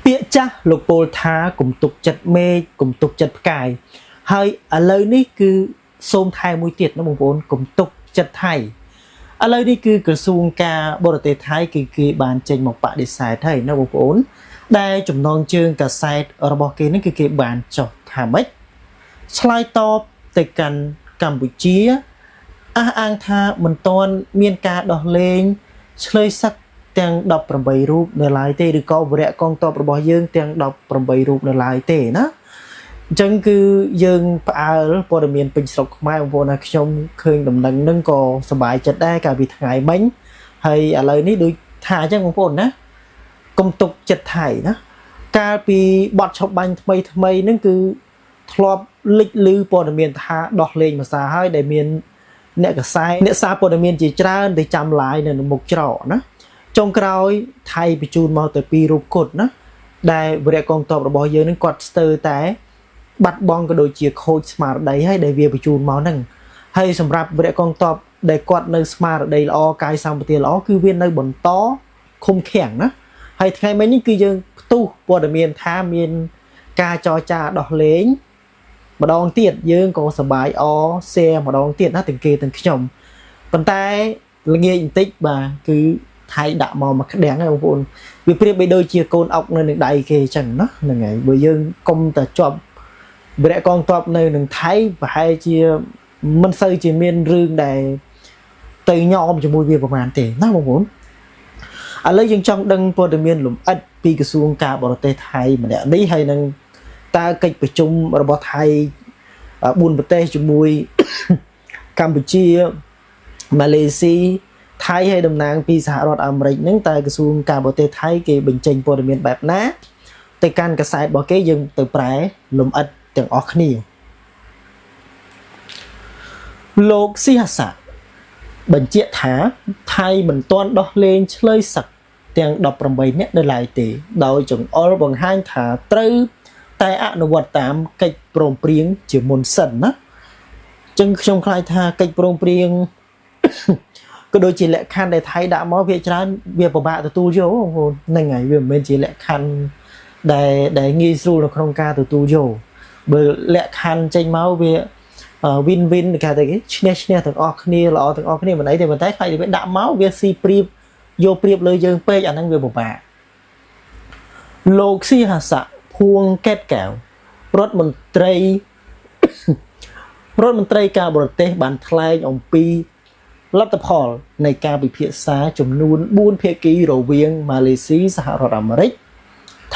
ពាក្យចាស់លោកពោលថាកុំទុកចិត្តមេឃកុំទុកចិត្តផ្កាយហើយឥឡូវនេះគឺសូមថែមួយទៀតណាបងប្អូនកុំទុកចិត្តថៃឥឡូវនេះគឺក្រសួងការបរទេសថៃគឺគេបានចេញមកបដិសេធហើយណាបងប្អូនដែលចំណងជើងកាសែតរបស់គេនេះគឺគេបានចុះថាម៉េចឆ្លើយតបទៅកាន់កម្ពុជាអះអាងថាមិនទាន់មានការដោះលែងឆ្លើយសឹកទាំង18រូបនៅឡើយទេឬក៏វរៈកងទ័ពរបស់យើងទាំង18រូបនៅឡើយទេណាអញ្ចឹងគឺយើងផ្អើលព័ត៌មានពេញស្រុកខ្មែរបងប្អូនណាខ្ញុំឃើញដំណឹងហ្នឹងក៏សប្បាយចិត្តដែរកាលពីថ្ងៃមិញហើយឥឡូវនេះដូចថាអញ្ចឹងបងប្អូនណាកុំទុកចិត្តថៃណាកាលពីបទឆុបបាញ់ថ្មីហ្នឹងគឺធ្លាប់លេចឮព័ត៌មានថាដោះលែងភាសាហើយដែលមានអ្នកកសែអ្នកសារព័ត៌មានជាច្រើនទៅចាំឡាយនៅមុខច្រកណាចុងក្រោយថៃបញ្ជូនមកទៅ2រូបគត់ណាដែលវរៈកងទ័ពរបស់យើងនឹងគាត់ស្ទើរតែបាត់បង់ក៏ដូចជាខូចស្មារតីហើយដែលវាបញ្ជូនមកហ្នឹងហើយសម្រាប់វរៈកងទ័ពដែលគាត់នៅស្មារតីល្អកាយសម្បទាល្អគឺវានៅបន្តឃុំឃាំងណាហើយថ្ងៃមិញនេះគឺយើងផ្ទុះព័ត៌មានថាមានការចរចាដោះលែងម្ដងទៀតយើងក៏សប្បាយshareម្ដងទៀតណាទាំងគេទាំងខ្ញុំប៉ុន្តែល្ងាចបន្តិចបាទគឺថៃដាក់មកមួយក្តាំងហ្នឹងបងប្អូនវាប្រៀបបីដូចជាកូនអុកនៅនឹងដៃគេអញ្ចឹងណាហ្នឹងហើយបើយើងកុំតែជាប់វរៈកងទ័ពនៅនឹងថៃប្រហែលជាមិនសូវជាមានរឿងដែលទៅញោមជាមួយវាប្រហែលទេណាបងប្អូនឥឡូវយើងចង់ដឹងព័ត៌មានលម្អិតពីក្រសួងការបរទេសថៃម្នាក់នេះហើយនឹងតើកិច្ចប្រជុំរបស់ថៃ4ប្រទេសជាមួយកម្ពុជាម៉ាឡេស៊ីថៃហើយតំណាងពីសហរដ្ឋអាមេរិកហ្នឹងតើក្រសួងការបរទេសថៃគេបញ្ចេញព័ត៌មានបែបណាទៅកាន់កាសែតរបស់គេយើងទៅប្រែលម្អិតទាំងអស់គ្នាលោកស៊ីហាសាបញ្ជាក់ថាថៃមិនទាន់ដោះលែងឆ្លើយសឹកទាំង18នាក់នៅឡើយទេដោយចង្អុលបង្ហាញថាត្រូវតែអនុវត្តតាមកិច្ចព្រមព្រៀងជាមុនសិនណាអញ្ចឹងខ្ញុំខ្លាចថាកិច្ចព្រមព្រៀងក៏ដូចជាលក្ខខណ្ឌដែលថៃដាក់មកវាច្រើនវាពិបាកទទួលយកបងប្អូនហ្នឹងហើយវាមិនមែនជាលក្ខខណ្ឌដែលងាយស្រួលនៅក្នុងការទទួលយកបើលក្ខខណ្ឌចេញមកវា win win គេថាគេឈ្នះទាំងអស់គ្នាល្អទាំងអស់គ្នាមិនអីទេប៉ុន្តែខ្លាចវាដាក់មកវាស៊ីព្រៀបយកព្រៀបលើយើងពេកអាហ្នឹងវាពិបាកលោកស៊ីហាសាភួងកែតកែវរដ្ឋមន្ត្រីការបរទេសបានថ្លែងអំពីលទ្ធផលនៃការពិភាក្សាចំនួន4ភាគីរវាងម៉ាឡេស៊ីសហរដ្ឋអាមេរិក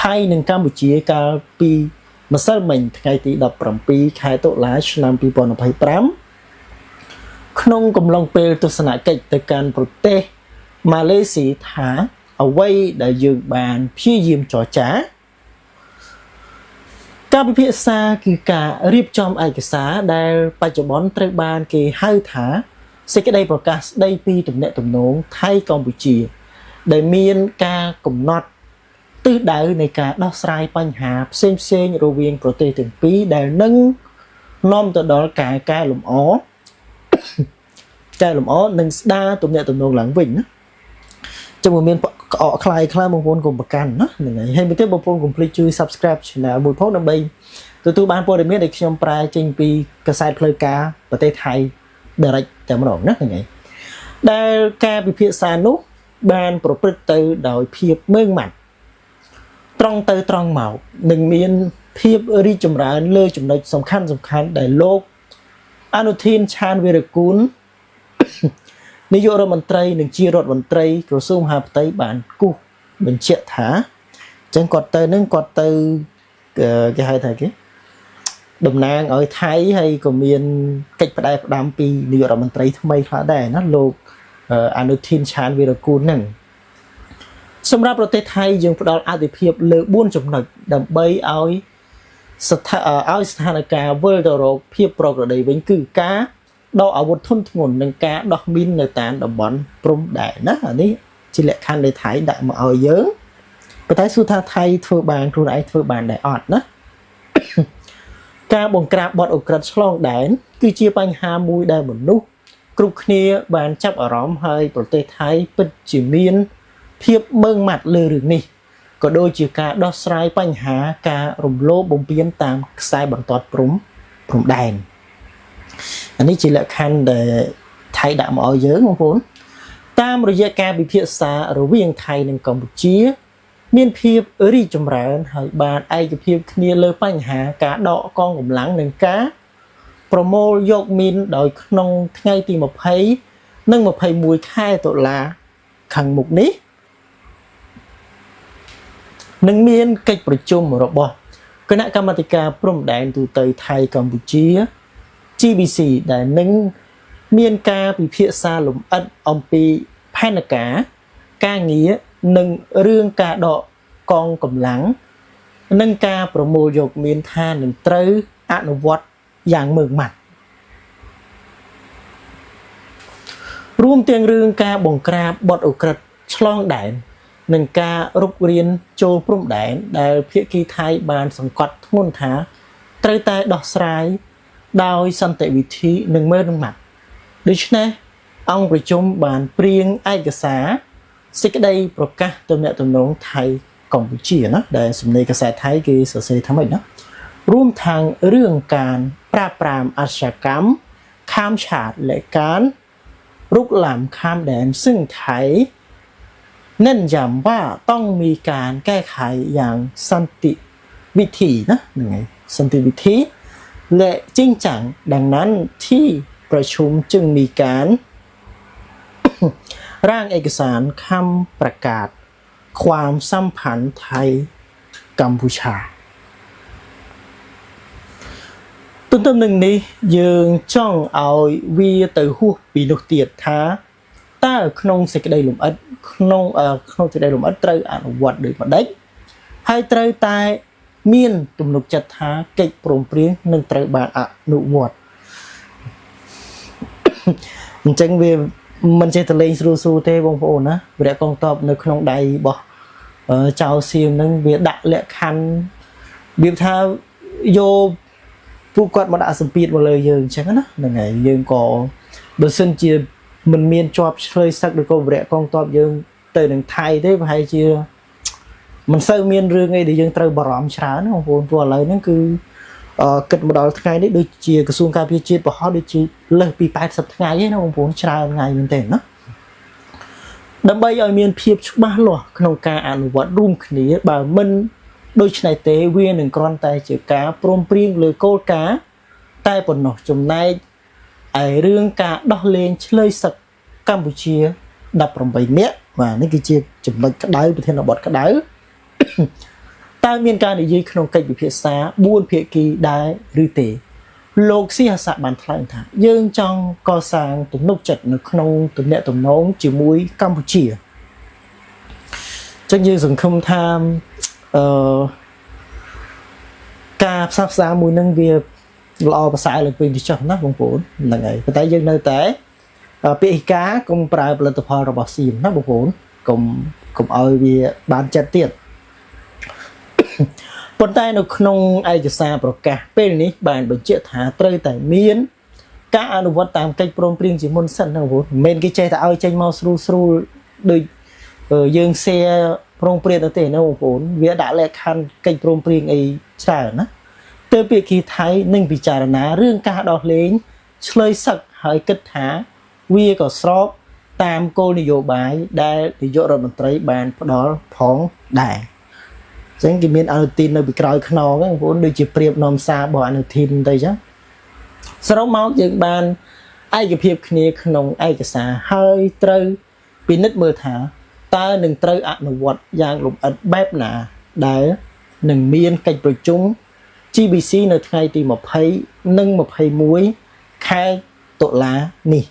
ថៃនិងកម្ពុជាកាលពីម្សិលមិញថ្ងៃទី17ខែតុលាឆ្នាំ2025ក្នុងកំឡុងពេលទស្សនកិច្ចទៅកាន់ប្រទេសម៉ាឡេស៊ីថាអ្វីដែលយើងបានព្យាយាមចរចាការពិភាក្សាគឺការរៀបចំឯកសារដែលបច្ចុប្បន្នត្រូវបានគេហៅថាសេចក្តីប្រកាសស្តីពីទំនាក់ទំនងថៃកម្ពុជាដែលមានការកំណត់ទិសដៅនៃការដោះស្រាយបញ្ហាផ្សេងៗរវាងប្រទេសទាំងពីរដែលនឹងនាំទៅដល់ការកែលម្អនិងស្ដារទំនាក់ទំនងឡើងវិញណាចាំមើលមានក្អកខ្លាយខ្លះបងប្អូនកុំប្រកាន់ណាហ្នឹងហើយហើយទៀតបងប្អូនកុំភ្លេចជួយ Subscribe Channel មួយផងដើម្បីទទួលបានព័ត៌មានដែលខ្ញុំប្រែចេញពីកាសែតផ្លូវការប្រទេសថៃ direct តែម្ដងណាហ្នឹងហើយដែលការពិភាក្សានោះបានប្រព្រឹត្តទៅដោយភាពម៉ឺងម៉ាត់ត្រង់ទៅត្រង់មកនឹងមានភាពរីកចម្រើនលើចំណុចសំខាន់ដែលលោកអនុធានឆានវីរគូលនាយករដ្ឋមន្ត្រីនិងជារដ្ឋមន្ត្រីក្រសួងមហាផ្ទៃបានគូសបញ្ជាក់ថាអញ្ចឹងគាត់ទៅគេហៅថាគេតំណាងឲ្យថៃហើយក៏មានកិច្ចផ្ដែផ្ដាំពីនាយករដ្ឋមន្ត្រីថ្មីខ្លះដែរណាលោកអនុធានឆានវីរគូលហ្នឹងសម្រាប់ប្រទេសថៃយើងផ្ដល់អាទិភាពលើ4ចំណុចដើម្បីឲ្យស្ថានភាពវិលទៅរកភាពប្រក្រតីវិញគឺការដកអាវុធធុនធ្ងន់និងការដោះមីននៅតាមតំបន់ព្រំដែនណាអានេះជាលក្ខខណ្ឌដែលថៃដាក់មកឲ្យយើងប៉ុន្តែសួរថាថៃធ្វើបានខ្លួនឯងធ្វើបានដែរអត់ណាការបង្ក្រាបបទឧក្រិដ្ឋឆ្លងដែនគឺជាបញ្ហាមួយដែលមនុស្សគ្រប់គ្នាបានចាប់អារម្មណ៍ហើយប្រទេសថៃពិតជាមានភាពម៉ឺងម៉ាត់លើរឿងនេះ ក៏ដូចជាការដោះស្រាយបញ្ហាការរំលោភបំពានតាមខ្សែបន្ទាត់ព្រំដែនអានេះជាលក្ខខណ្ឌដែលថៃដាក់មកឲ្យយើងបងប្អូនតាមរយៈការពិភាក្សារវាងថៃនិងកម្ពុជាមានភាពរីកចម្រើនហើយបានឯកភាពគ្នាលើបញ្ហាការដកកងកម្លាំងនិងការប្រមូលយកមីនដោយក្នុងថ្ងៃទី20និង21ខែតុលាខាងមុខនេះនឹងមានកិច្ចប្រជុំរបស់គណៈកម្មាធិការព្រំដែនទូតថៃកម្ពុជា GBC ដែលនឹងមានការពិភាក្សាលម្អិតអំពីផែនការងារនិងរឿងការដកកងកម្លាំងនិងការប្រមូលយកមានថានឹងត្រូវអនុវត្តយ៉ាងម៉ឺងម៉ាត់រួមទាំងរឿងការបង្ក្រាបបទឧក្រិដ្ឋឆ្លងដែននិងការរុករានចូលព្រំដែនដែលភាគីថៃបានសង្កត់ធ្ងន់ថាត្រូវតែដោះស្រាយដោយសន្តិវិធីនិងម៉ឺងម៉ាត់ដូច្នេះអង្គប្រជុំបានព្រៀងឯកសារសេចក្តីប្រកាសទំនាក់ទំនងថៃកម្ពុជាណាដែលសំណេរកាសែតថៃគេសរសេរថាម៉េចណារួមទាំងរឿងការប្រាប្រាមអាชญากรรมข้ามชาติและการรุกล้ำข้ามแดนซึ่งไทยเน้นย้ำว่าต้องมีการแก้ไขอย่างสันติวิธีนะยังไงสันติวิธีและจริงจังดังนั้นที่ประชุมจึงมีการ ร่างเอกสารคำประกาศความสัมพันธ์ไทยกัมพูชาទន្ទឹមនឹងនេះយើងចង់ឲ្យវាទៅហួសពីនោះទៀតថាតើក្នុងសេចក្តីលម្អិតក្នុងសេចក្តីលម្អិតត្រូវអនុវត្តដូចម្ដេចហើយត្រូវតែមានទំនុកចិត្តថាកិច្ចព្រមព្រៀងនឹងត្រូវបានអនុវត្តអញ្ចឹងវាមិនចេះតែលេងស្រួលទេបងប្អូនណាវរៈកងទ័ពនៅក្នុងដៃរបស់ចៅសៀមនឹងវាដាក់លក្ខខណ្ឌវាថាយកពួកគាត់មកដាក់សម្ពាធមកលើយើងអញ្ចឹងណាហ្នឹងហើយយើងក៏បើសិនជាមិនមានជាប់ឆ្លើយសឹកឬក៏វរៈកងទ័ពយើងទៅនឹងថៃទេប្រហែលជាមិនសូវមានរឿងអីដែលយើងត្រូវបារម្ភច្រើនណាបងប្អូនព្រោះឥឡូវហ្នឹងគឺគិតមកដល់ថ្ងៃនេះដូចជាក្រសួងការពារជាតិប្រហែលដូចជាលើសពី80ថ្ងៃឯណាបងប្អូនច្រើនថ្ងៃមែនទេណាដើម្បីឲ្យមានភាពច្បាស់លាស់ក្នុងការអនុវត្តរួមគ្នាបើមិនដូច្នេះទេវានឹងគ្រាន់តែជាការព្រមព្រៀងលើគោលការណ៍តែប៉ុណ្ណោះចំណែកឯរឿងការដោះលែងឆ្លើយសឹកកម្ពុជា18នាក់បាទនេះគឺជាចំណុចក្តៅប្រធានបទក្តៅតើមានការនិយាយក្នុងកិច្ចពិភាក្សា4ភាគីដែរឬទេលោកស៊ីហាសាបានថ្លែងថាយើងចង់កសាងទំនុកចិត្តនៅក្នុងទំនាក់ទំនងជាមួយកម្ពុជាចឹងយើងសង្ឃឹមថាការផ្សះផ្សាមួយនឹងវាល្អប្រសើរលើកវិញទៅចុះណាបងប្អូនហ្នឹងហើយប៉ុន្តែយើងនៅតែពាក្យការកុំប្រើផលិតផលរបស់សៀមណាបងប្អូនកុំឲ្យវាបានចិត្តទៀតប៉ុន្តែនៅក្នុងឯកសារប្រកាសពេលនេះបានបញ្ជាក់ថាត្រូវតែមានការអនុវត្តតាមកិច្ចព្រមព្រៀងជាមុនសិនណាបងប្អូនមិនមែនគេចេះតែឲ្យចេញមកស្រួលដូចយើង share ព្រមព្រៀងទៅទេណាបងប្អូនវាដាក់លក្ខខណ្ឌកិច្ចព្រមព្រៀងអីច្រើនណាទើបភាគីថៃនឹងពិចារណារឿងការដោះលែងឆ្លើយសឹកហើយគិតថាវាក៏ស្របតាមគោលនយោបាយដែលនាយករដ្ឋមន្ត្រីបានផ្ដល់ផងដែរអញ្ចឹងគេមានអនុទាននៅពីក្រោយខ្នងហ្នឹងបងប្អូនដូចជាប្រៀបនាំសាររបស់អនុទានទៅអញ្ចឹងសរុបមកយើងបានឯកភាពគ្នាក្នុងឯកសារហើយត្រូវពិនិត្យមើលថាតើនឹងត្រូវអនុវត្តយ៉ាងលម្អិតបែបណាដែលនឹងមានកិច្ចប្រជុំ GBC នៅថ្ងៃទី20និង21ខែតុលានេះ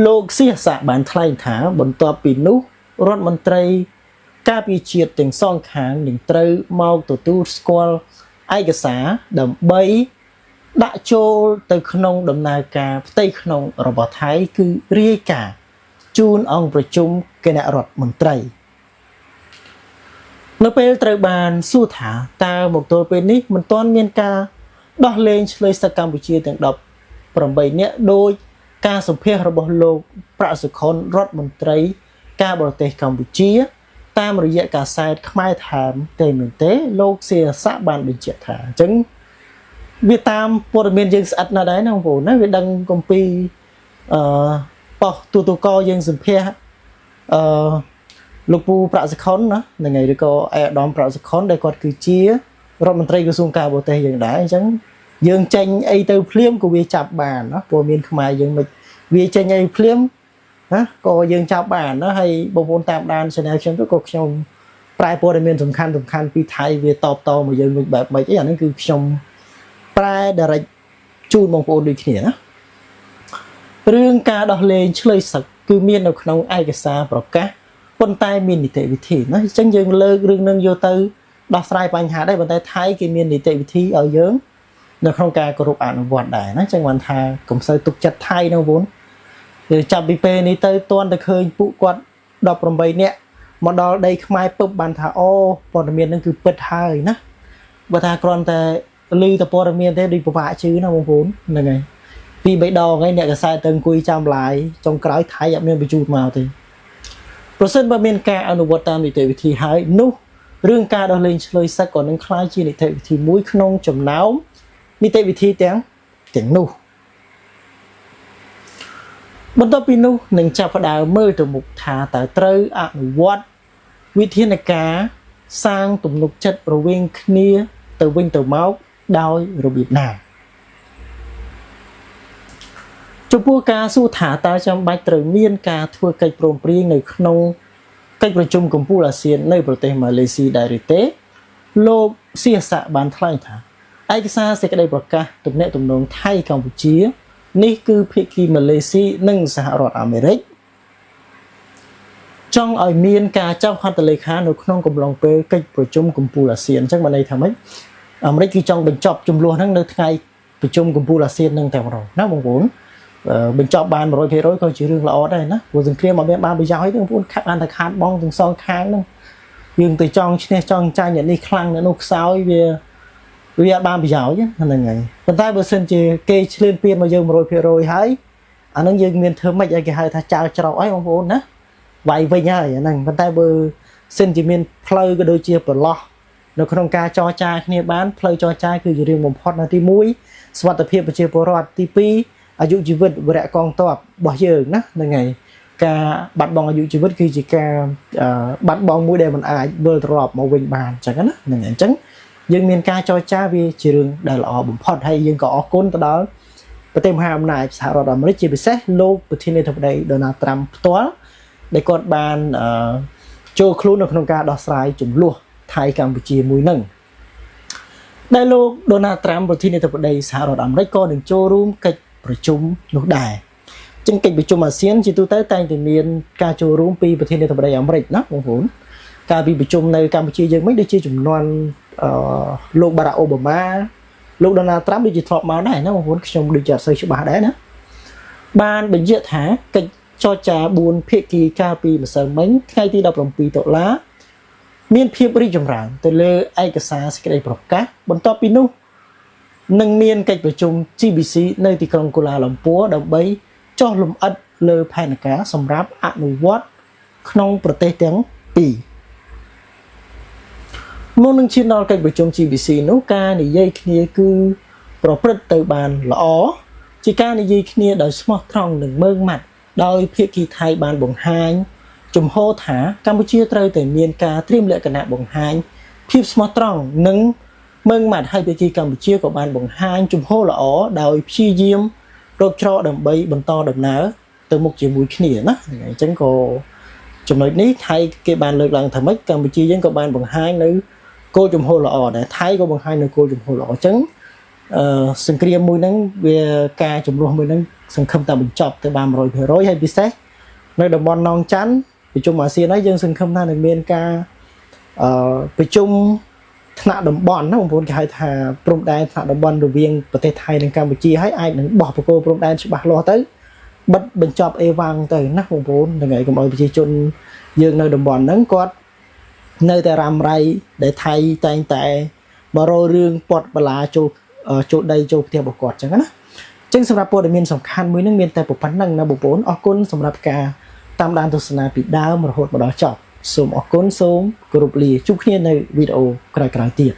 លោកសៀសសាបានថ្លែងថាបន្ទាប់ពីនោះរដ្ឋមន្ត្រីការពារជាតិទាំងសងខាងនឹងត្រូវមកទទួលស្គាល់ឯកសារដើម្បីដាក់ចូលទៅក្នុងដំណើរការផ្ទៃក្នុងរបស់ថៃគឺរាយការណ៍ជូនអង្គប្រជុំគណៈរដ្ឋមន្ត្រីនៅពេលត្រូវបានសួរថាតើមកទល់ពេលនេះមិនទាន់មានការដោះលែងឆ្លើយសឹកកម្ពុជាទាំង18នាក់ដោយ ការសម្ភាសរបស់លោកប្រាក់សុខុនរដ្ឋមន្ត្រីការបរទេសកម្ពុជាតាមរយៈកាសែតខ្មែរថាមទេមែនទេលោកសៀស័កបានបញ្ជាក់ថាអញ្ចឹងវាតាមព័ត៌មានយើងស្អិតណាស់ដែរណាបងប្អូនណាវាដឹងអំពីប៉ោះទូកយើងសម្ភាសលោកពូប្រាក់សុខុនណាហ្នឹងហើយឬក៏អាដាមប្រាក់សុខុនដែលគាត់គឺជារដ្ឋមន្ត្រីក្រសួងការបរទេសយើងដែរអញ្ចឹងយើងចេញអីទៅភ្លាមក៏វាចាប់បានណាព័ត៌មានខ្មែរយើងមិនវាចេញអីភ្លាមណាក៏យើងចាប់បានណាហើយបងប្អូនតាមដាន channel ខ្ញុំទៅក៏ខ្ញុំប្រែព័ត៌មានសំខាន់ពីថៃវាតបតមកយើងវិញបែបម៉េចអីអាហ្នឹងគឺខ្ញុំប្រែ direct ជូនបងប្អូនដូចគ្នាណារឿងការដោះលែងឆ្លើយសឹកគឺមាននៅក្នុងឯកសារប្រកាសប៉ុន្តែមាននីតិវិធីណាអញ្ចឹងយើងលើករឿងនឹងយកទៅដោះស្រាយបញ្ហាដែរប៉ុន្តែថៃគេមាននីតិវិធីឲ្យយើងនៅក្នុងការគោរពអនុវត្តដែរណាអញ្ចឹងបានថាកុំសូវទុកចិត្តថៃណាបងប្អូនគឺចាប់ពីពេលនេះទៅតន់តែឃើញពួកគាត់18នាក់មកដល់ដីខ្មែរពឹបបានថាអូព័ត៌មាននឹងគឺពិតហើយណាបើថាគ្រាន់តែឮតែព័ត៌មានទេដូចពិបាកជឿណាបងប្អូនហ្នឹងហើយពី3ដងហើយអ្នកកសែតទៅអង្គុយចាំឡាយចុងក្រោយថៃអត់មានបញ្ជូនមកទេប្រសិនបើមានការអនុវត្តតាមនីតិវិធីហើយនោះរឿងការដោះលែងឆ្លើយសឹកក៏នឹងក្លាយជានីតិវិធីមួយក្នុងចំណោមនីតិវិធីទាំងនោះបន្ទាប់ពីនោះនឹងចាប់ផ្ដើមមើលទៅមុខថាតើត្រូវអនុវត្តវិធានការសាងទំនុកចិត្តរវាងគ្នាទៅវិញទៅមកដោយរបៀបណាចំពោះការសួរថាតើចាំបាច់ត្រូវមានការធ្វើកិច្ចព្រមព្រៀងនៅក្នុងកិច្ចប្រជុំកំពូលអាស៊ាននៅប្រទេសម៉ាឡេស៊ីដែរឬទេលោកសៀស័កបានថ្លែងថាឯកសារសេចក្តីប្រកាសទំនាក់ទំនងថៃកម្ពុជានេះគឺភាគីម៉ាឡេស៊ីនិងសហរដ្ឋអាមេរិកចង់ឲ្យមានការចុះហត្ថលេខានៅក្នុងកំឡុងពេលកិច្ចប្រជុំកំពូលអាស៊ានអញ្ចឹងបានន័យថាម៉េចអាមេរិកគឺចង់បញ្ចប់ចំនួនហ្នឹងនៅថ្ងៃប្រជុំកំពូលអាស៊ានហ្នឹងតែម្ដងណាបងប្អូនបញ្ចប់បាន 100% ក៏ជារឿងល្អដែរណាព្រោះសង្គ្រាមអត់មានបានប្រយោជន៍ទេបងប្អូនខាត់បានតែខាតបងទាំងសងខាងហ្នឹងយើងទៅចង់ឈ្នះចង់ចាញ់អ្នកនេះខ្លាំងអ្នកនោះខ្សោយវាអត់បានប្រយោជន៍ហ្នឹងហើយប៉ុន្តែបើសិនជាគេឆ្លៀនពៀនមកយើង 100% ហើយអាហ្នឹងយើងមានធ្វើម៉េចឲ្យគេហៅថាចាល់ច្រកអីបងប្អូនណាវាយវិញហើយអាហ្នឹងប៉ុន្តែបើសិនជាមានផ្លូវក៏ដូចជាប្រឡោះនៅក្នុងការចរចាគ្នាបានផ្លូវចរចាគឺជារឿងបំផុតណាទី1សុវត្ថិភាពប្រជាពលរដ្ឋទី2អាយុជីវិតវរៈកងទ័ពរបស់យើងណាហ្នឹងហើយការបាត់បង់អាយុជីវិតគឺជាការបាត់បង់មួយដែលមិនអាចវិលត្រឡប់មកវិញបានអញ្ចឹងណាហ្នឹងហើយអញ្ចឹងយើងមានការចរចាវាជារឿងដែលល្អបំផុតហើយយើងក៏អរគុណទៅដល់ប្រទេសមហាអំណាចសហរដ្ឋអាមេរិកជាពិសេសលោកប្រធានាធិបតី Donald Trump ផ្ទាល់ដែលគាត់បានចូលខ្លួននៅក្នុងការដោះស្រាយជម្លោះថៃកម្ពុជាមួយនឹងដែលលោក Donald Trump ប្រធានាធិបតីសហរដ្ឋអាមេរិកក៏នឹងចូលរួមកិច្ចប្រជុំនោះដែរចឹងកិច្ចប្រជុំអាស៊ានជាទូទៅតែងតែមានការចូលរួមពីប្រធានាធិបតីអាមេរិកណាបងប្អូនការពីប្រជុំនៅកម្ពុជាយើងមិនដូចជាចំនួនលោកបារ៉ាក់អូបាម៉ាលោក Donald Trump ដូចជាធ្លាប់មកដែរណាបងប្អូនខ្ញុំដូចជាអត់សូវច្បាស់ដែរណាបានបញ្ជាក់ថាកិច្ចចរចា4ភាគីកាលពីម្សិលមិញថ្ងៃទី17តុលាមានភាពរីកចម្រើនទៅលើឯកសារសេចក្តីប្រកាសបន្ទាប់ពីនោះនឹងមានកិច្ចប្រជុំ GBC នៅទីក្រុងកូឡាឡាំពួរដើម្បីចុះលម្អិតលើផែនការសម្រាប់អនុវត្តក្នុងប្រទេសទាំងពីរមុននឹងឈានដល់កិច្ចប្រជុំ GBC នោះការនិយាយគ្នាគឺប្រព្រឹត្តទៅបានល្អជាការនិយាយគ្នាដោយស្មោះត្រង់និងម៉ឺងម៉ាត់ដោយភាគីថៃបានបង្ហាញជំហរថាកម្ពុជាត្រូវតែមានការត្រៀមលក្ខណៈបង្ហាញភាពស្មោះត្រង់និងម៉ឺងម៉ាត់ហើយភាគីកម្ពុជាក៏បានបង្ហាញជំហរល្អដោយព្យាយាមរកច្រកដើម្បីបន្តដំណើរទៅមុខជាមួយគ្នាណាអញ្ចឹងក៏ចំណុចនេះថៃគេបានលើកឡើងថាម៉េចកម្ពុជាយើងក៏បានបង្ហាញនៅគោលជំហរល្អដែរថៃក៏បង្ហាញនៅគោលជំហរល្អអញ្ចឹងសង្គ្រាមមួយហ្នឹងវាការជំនួសមួយហ្នឹងសង្ឃឹមតែបញ្ចប់ទៅបាន 100% ហើយពិសេសនៅតំបន់នងច័ន្ទប្រជុំអាស៊ានហើយយើងសង្ឃឹមថានឹងមានការប្រជុំថ្នាក់តំបន់ណាបងប្អូនគេហៅថាព្រំដែនថ្នាក់តំបន់រវាងប្រទេសថៃនិងកម្ពុជាហើយអាចនឹងបោះបកគោព្រំដែនច្បាស់លាស់ទៅបិទបញ្ចប់អេវ៉ាំងទៅណាបងប្អូនហ្នឹងហើយកុំឲ្យប្រជាជនយើងនៅតំបន់ហ្នឹងគាត់នៅតែរ៉ាំរ៉ៃដែលថៃតែងតែមករករឿងពាត់បលាចូលដីចូលផ្ទះរបស់គាត់អញ្ចឹងណា ចឹងសម្រាប់ព័ត៌មានសំខាន់មួយនឹងមានតែប៉ុណ្្នឹងណាបងប្អូនអរគុណសម្រាប់ការតាមដានទស្សនាពីដើមរហូតមកដល់ចប់សូមអរគុណសូមគោរពលាជួបគ្នានៅវីដេអូក្រោយៗទៀត